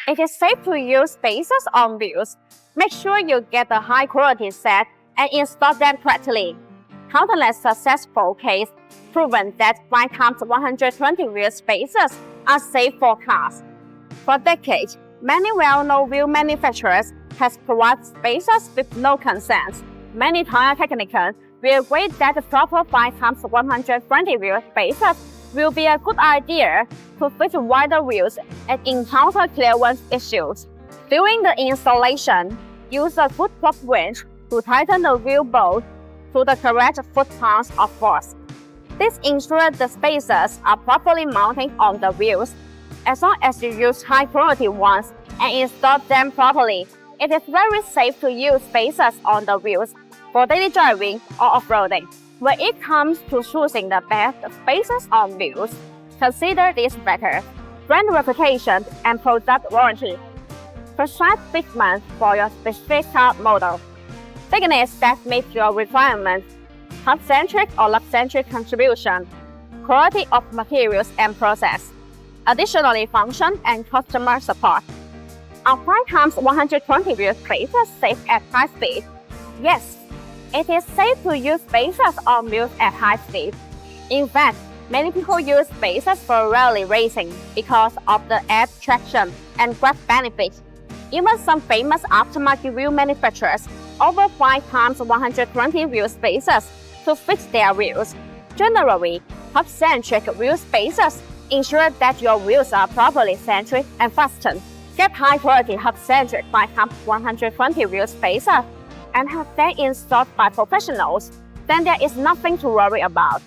It is safe to use spacers on wheels. Make sure you get a high-quality set and install them correctly. Countless successful cases proven that 5x120 wheel spacers are safe for cars. For decades, many well-known wheel manufacturers have provided spacers with no concerns. Many tire technicians will agree that the proper 5x120 wheel spacers will be a good idea to fit wider wheels and encounter clearance issues. During the installation, use a foot plug wrench to tighten the wheel bolt to the correct foot-pounds of force. This ensures the spacers are properly mounted on the wheels. As long as you use high-quality ones and install them properly, it is very safe to use spacers on the wheels for daily driving or off-roading. When it comes to choosing the best spacers on wheels, consider this matter: brand reputation and product warranty. Precise fitment for your specific car model. Thickness that meets your requirements. Hub-centric or lap-centric contribution. Quality of materials and process. Additionally, function and customer support. Are 5x120 wheel spacers safe at high speed? Yes, it is safe to use spacers on wheels at high speed. In fact, many people use spacers for rally racing because of the added traction and grip benefits. Even some famous aftermarket wheel manufacturers offer 5x120 wheel spacers to fix their wheels. Generally, hub-centric wheel spacers ensure that your wheels are properly centered and fastened. Get high-quality hub-centric 5x120 wheel spacers and have them installed by professionals, then there is nothing to worry about.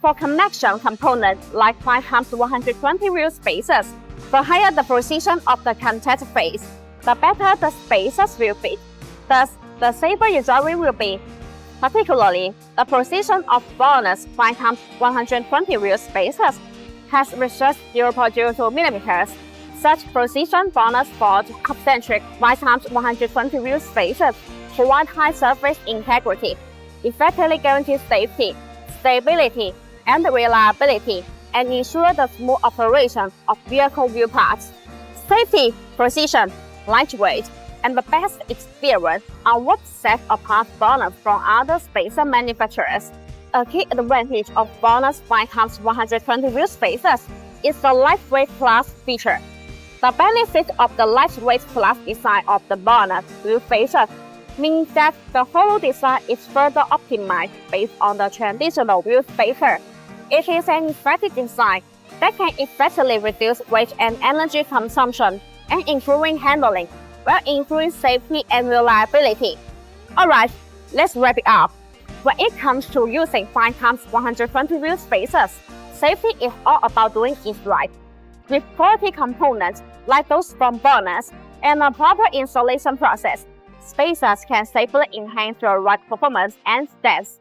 For connection components like 5x120 wheel spacers, the higher the precision of the contact phase, the better the spacers will fit. Thus, the safer your driving will be. Particularly, the precision of BONOSS 5x120 wheel spacers has reached 0.02 mm. Such precision BONOSS Sport hub-centric 5x120 wheel spacers provide high surface integrity, effectively guarantee safety, stability, and reliability, and ensure the smooth operation of vehicle wheel parts. Safety, precision, lightweight, and the best experience are what set apart BONOSS from other spacer manufacturers. A key advantage of BONOSS 5x120 wheel spacers is the lightweight plus feature. The benefit of the lightweight plus design of the BONOSS wheel spacers means that the whole design is further optimized based on the traditional wheel spacer. It is an effective design that can effectively reduce weight and energy consumption and improving handling, while improving safety and reliability. Alright, let's wrap it up. When it comes to using 5x120 wheel spacers, safety is all about doing it right. With quality components like those from BONOSS and a proper installation process, spacers can safely enhance your ride performance and stance.